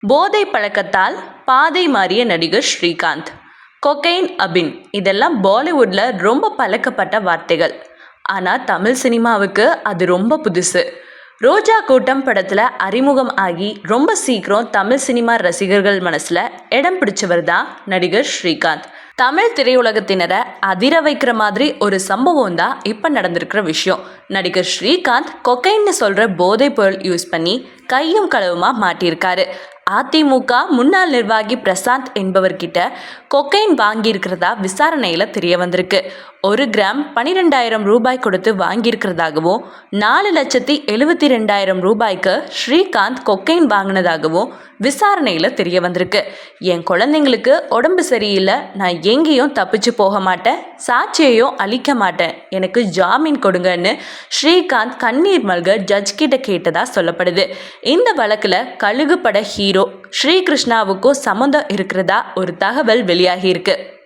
போதை பழக்கத்தால் பாதை மாறிய நடிகர் ஸ்ரீகாந்த். கொக்கைன், அபின் இதெல்லாம் பாலிவுட்ல ரொம்ப பழக்கப்பட்ட வார்த்தைகள். ஆனால் தமிழ் சினிமாவுக்கு அது ரொம்ப புதுசு. ரோஜா கூட்டம் படத்தில் அறிமுகம் ஆகி ரொம்ப சீக்கிரம் தமிழ் சினிமா ரசிகர்கள் மனசில் இடம் பிடிச்சவர் தான் நடிகர் ஸ்ரீகாந்த். தமிழ் திரையுலகத்தினரை அதிர வைக்கிற மாதிரி ஒரு சம்பவம் தான் இப்போ நடந்திருக்கிற விஷயம். நடிகர் ஸ்ரீகாந்த் கொக்கைன்னு சொல்கிற போதைப் பொருள் யூஸ் பண்ணி கையும் களவுமா மாட்டியிருக்காரு. அதிமுக முன்னாள் நிர்வாகி பிரசாந்த் என்பவர்கிட்ட கொக்கைன் வாங்கியிருக்கிறதா விசாரணையில் தெரிய வந்திருக்கு. 1 கிராம் 12,000 ரூபாய் கொடுத்து வாங்கியிருக்கிறதாகவும் 4,72,000 ரூபாய்க்கு ஸ்ரீகாந்த் கொக்கைன் வாங்கினதாகவும் விசாரணையில் தெரிய வந்திருக்கு. என் குழந்தைங்களுக்கு உடம்பு சரியில்லை, நான் எங்கேயும் தப்பிச்சு போக மாட்டேன், சாட்சியையும் அழிக்க மாட்டேன், எனக்கு ஜாமீன் கொடுங்கன்னு ஸ்ரீகாந்த் கண்ணீர் மல்க ஜட்ஜ் கிட்ட கேட்டதா சொல்லப்படுது. இந்த வழக்கில் கழுகு பட ஹீரோ ஸ்ரீகிருஷ்ணாவுக்கும் சம்மந்தம் இருக்கிறதா ஒரு தகவல் வெளியாகி இருக்கு.